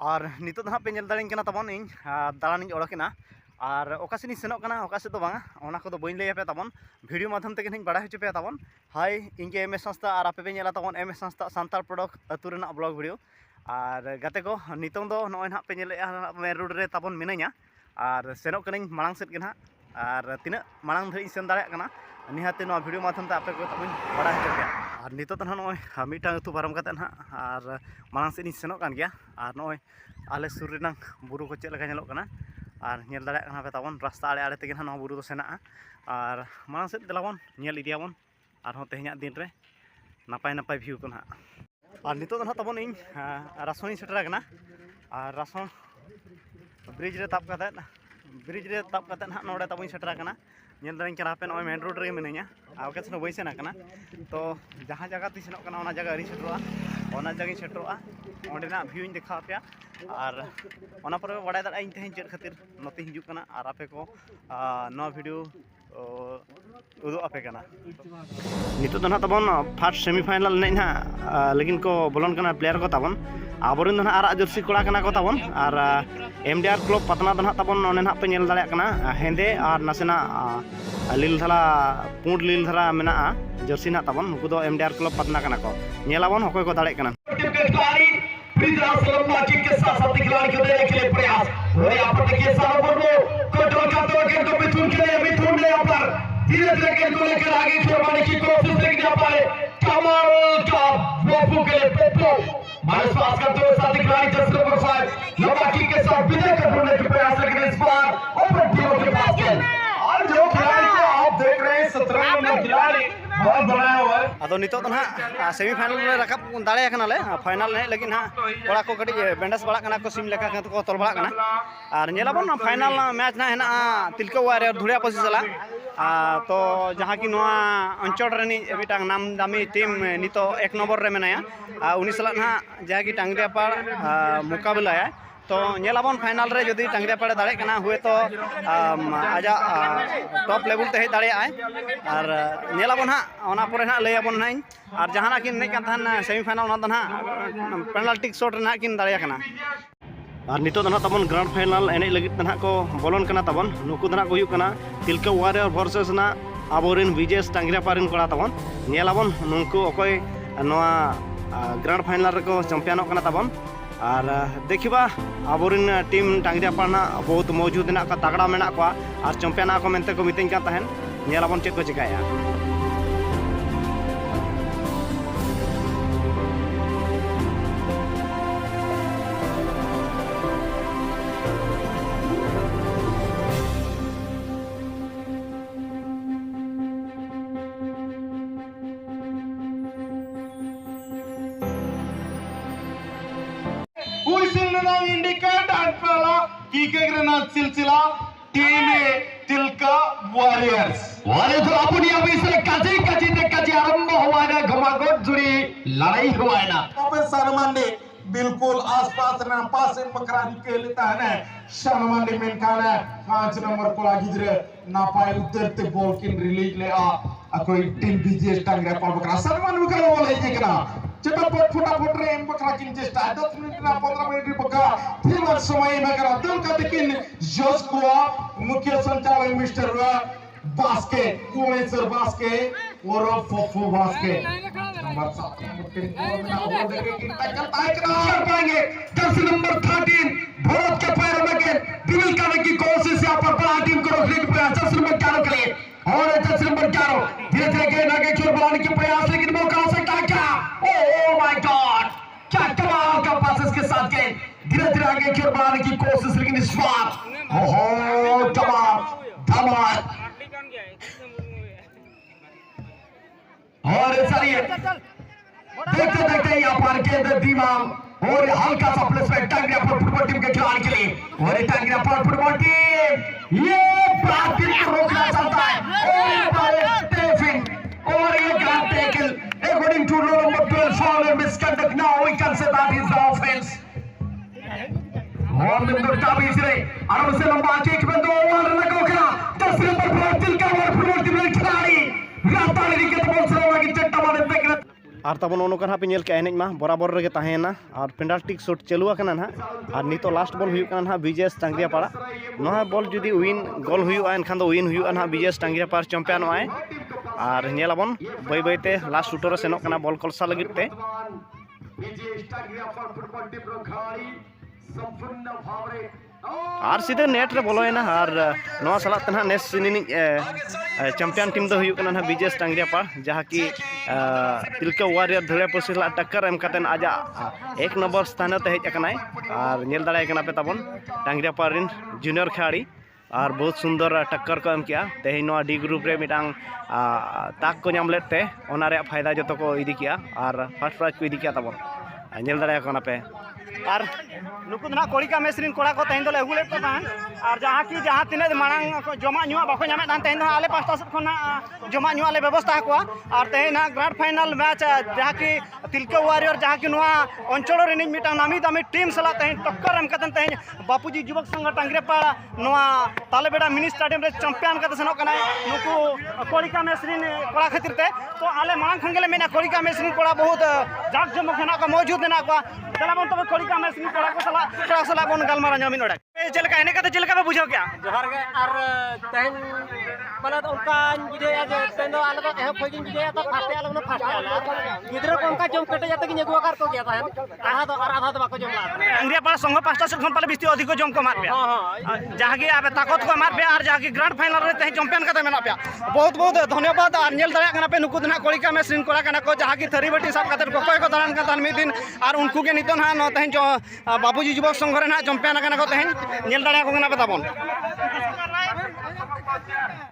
और नितो हाँ पे नेल दाड़ें कना तबन इन दाड़ानी ओड़केना और ओका सेनी सेनोग कना ओका से तो बांगा ओना को तो बइन लैया पे तबन वीडियो माध्यम तेगे नहीं बड़ा हचो पे तबन हाय इनके एम एस संस्था और आपे पे नेला तबन एम एस संस्था सान्ताल प्रोडक्ट अतु रेना ब्लॉग वीडियो और गाते को नितों दो नॉय ना पे नेले मेन रोड रे तबन मिनाइया और सेनोग कनिन मांग सेट के ना और तीना मांग धरि सेन दाड़े कना निहाते नो वीडियो माध्यम ते आपे को तबन बड़ा हचो पे और नितो तो नॉय मिटा अतु पारम काते ना और मांग सेट सेनोग कान गया और नॉय आले सुर रेना बुरु को चेक लगा नेलोग कना और नेल दाड़े कना पे तबन रास्ता आड़े आड़े तेगे ना बुरु तो सेना और मांग सेट देलाबन नेल इदियाबन और हों तेहेना दिन रे नापाय नापाय भिउ को ना और नितो तो तबन इन रासोनी सेटर कना और रासोन ब्रिज रे ताप काते ना नोडे तबन सेटर कना नेल दाड़ें कना पे नॉय मेन रोड रे मिनाइया आके सेनो बई सेना कना तो जहाँ जगह ती सेनोग कना ओना जगह री सेटरोआ ओना जगह सेटरोआ ओंडेना भिउ इन देखा पे और ओना पर बड़ा दाड़ा इन तेहें चेक खातिर नोते हिजु कना और आपे को नो वीडियो उदो आपे कना नितो तो ना तबन फर्स्ट सेमीफाइनल ने ना लेकिन को बोलन कना प्लेयर को तबन आबोरिन दो ना आरा जर्सी कोड़ा कना को तबन और एमडीआर क्लब पतना दो ना तबन ओने ना पे नेल दाड़े कना हेंदे और नासेना लील धला पुंड लील धला मेना जर्सी ना तबन नुकु दो एमडीआर क्लब पतना कना को नेलाबन हकोय को दाड़े कना के साथ साथ खिलाड़ी को देने के लिए प्रयास और यहाँ पर देखिए सालों को कंट्रोल करते हुए गेंद को मिथुन ने यहाँ पर धीरे-धीरे गेंद को लेकर आगे छोड़वाने की कोशिश लेकिन यहाँ पर कमाल का पप्पू के लिए पप्पू माइनस पास करते हुए साथी खिलाड़ी जर्सी नंबर 5 लंबा किक के साथ विजय का ढूंढने के प्रयास लेकिन इस बार ओपन टीमों के पास गेंद और जो खिलाड़ी को आप देख रहे हैं 17 नंबर खिलाड़ी बहुत बनाया हुआ है अदो नितो तो ना सेमीफाइनल में रखा दाड़े कनाले फाइनल ने लेकिन हाँ कोड़ा को कटी बेंडस बड़ा कना को सिम लेका को तोल बड़ा कना और नेलाबन फाइनल मैच ना हेना तिलका वारे धुड़िया पसी चला तो जहाँ की नोआ अंचल रेनी एबिटांग नाम दामी टीम नितो 1 नंबर रे मेनाया उनी सला ना जहाँ की टांगरियापाड़ मुकाबला है तो नेलाबन फाइनल रे जदि टांगरियापाड़े दाड़े कना हुए तो आजा टॉप लेवल ते दाड़े आए और नेलाबन हाँ ओना परे ना लैयाबन ना और जहाना किन नहीं कान थान सेमीफाइनल ना दना पेनाल्टी शॉट ना किन दाड़े कना और नितो दना तबन ग्रांड फाइनल एने लगित तना को बोलन कना तबन नुकु दना को हुयु कना तिलका वारियर वर्सेस ना आबोरिन विजेस टांगरियापाड़िन कोड़ा तबन नेलाबन नुकु अकोय नोआ ग्रांड फाइनल रे को चैंपियन कना तबन और देखिबा आबोरिन टीम टांगरियापाड़ ना बहुत मौजूद ना का तगड़ा मेना को और चैंपियन को मेनते को मितें का तहन नेलाबन चेक को चिकाया indicate and pala kicking silsila team tilka warriors warriors तो अपनी अभी से कजी आरंभ हुआ है घमाघट जुड़ी लड़ाई हुआ है ना अबे सरमंडी बिल्कुल आसपास ना पास इन बकरानी के लेता है ना शर्मंडी में खाना 5 नंबर को लागी जरे ना पाए उधर ते बॉल किन रिलीज ले आ कोई टीम बीजेस टांगरे पर बकरा सरमंडी बकरा बोल है देखना चटपट फटाफट रे एम बकरा किन चेष्टा 10 मिनट ना 15 मिनट रे बकरा फिर समय में करा दिल का लेकिन जोश को मुख्य संचालक मिस्टर बास्के कुमेसर बास्के और फफू बास्के नंबर 7 और देखे कि टक्कर तय कर पाएंगे 10 नंबर 13 भारत के पैरों में गेंद ड्रिबल करने की कोशिश यहां पर बड़ा टीम को रोकने की प्रयास 10 नंबर 11 के लिए और 10 नंबर 11 धीरे-धीरे गेंद आगे की ओर बढ़ाने की प्रयास लेकिन मौका हो सकता है क्या ओह माय गॉड क्या कमाल का पासेस के साथ गेंद धीरे-धीरे आगे की ओर बढ़ाने की कोशिश लेकिन इस बार ओहो धमाल और चलिए देखते यहाँ पर केंद्र दिमाग और हल्का सा प्लेसमेंट टांगरियापाड़ फुटबॉल टीम के खिलाड़ी के लिए और टांगरियापाड़ फुटबॉल टीम ये टीम को रोकना चाहता है और ये grand tackle according to rule number 12 foul and misconduct now we can say that is the offense और बिंदु चाबी से आराम से लंबा किक बिंदु और लगा करा 10 नंबर पर तिलका और फुटबॉल टीम के खिलाड़ी राताली के बॉल से लगा कि चट्टा मारने तक और तब नोका ना पे नेल के एनेज मा बराबर रगे तहेना और पेनाल्टी शॉट चालू आकना ना और नितो लास्ट बॉल हुई ना बीजेएस टांगरियापाड़ा नोहा बॉल जुदी विन गोल हुआ एनखान दो विन हुआ ना बीजेएस टांगरियापाड़ा चैंपियन आए और नेलाबन बै बैते लास्ट शूटर सेनोक कना बॉल कलसा लगित ते और सीधे नेट रे बोलोना और नवा सलात ना नेस सिनी चैंपियन टीम दो हुई ना बीजेएस टांगरियापाड़ जहाँ की तिलका वारियर धड़े पसी टक्कर एम कतेन आजा 1 नंबर स्थान ते हेज अकनाय और नेल दाड़ाय कना पे तबन टांगरियापाड़ रिन जूनियर खिलाड़ी और बहुत सुंदर टक्कर को एम किया तेहन डी ग्रुप रे मिटांग ताक को नाम लेते ओनारे फायदा जो को इदी किया और फर्स्ट प्राइज को इदी किया तबन नेल दाड़ाय कना पे और नुकु ना कोड़िका मेसरिन कोड़ा को तेहन दले अगुले को तान और जहाँ की जहाँ तीन मांग जमा नुआ बाको नामे तेहन आले पास्टा से खना जमा नुआ ले व्यवस्था को और तेहन ग्रांड फाइनल मैच जहाँ की तिलका वारियर जहाँ की नुआ अंचल रिनिज मिटा नामी दामी टीम सला तेहन टक्कर एम कतन तेहन बापूजी युवक संघ टांगरियापाड़ा नुआ तालेबेड़ा मिनी स्टेडियम रे चैंपियन कते सनो कना नुकु कोड़िका मेसरिन कोड़ा खातिर ते तो आले मांग खंगले मेना कोड़िका मेसरिन कोड़ा बहुत जाक जमक हेना को मौजूद हेना को चलाबन तो कोड़िका मेसरिन कोड़ा को सला बन गलमारा जामिन ओडा चलका एने कते चलका पे बुझाव क्या जोहार गे और तेहन माने उनका बुझे जे तेनो आले तो एह फगिन बुझे तो फास्टे आले फास्टे आले गिदरा को उनका जम कटे जाते कि नेगुआ कर को गया था आधा तो बाको जम ला टांगरियापाड़ा संघ पास्टा से खन पाले बिस्ती अधिक जम को मार पे जहाँ की आबे ताकत को मार पे और जहाँ की ग्रांड फाइनल रे तेहन चैंपियन कते मेना पे बहुत बहुत धन्यवाद और नेल दाड़ा कना पे नुकु ना कोड़िका मेसरिन कोड़ा कना को जहाँ की थरी बटी सब कते को कोय को दान का तान मिद दिन और उनको के नितो ना न तेहन बापूजी युवक संघ रे ना चैंपियन कना को तेहन नेल दाड़ा को कना पे ताबन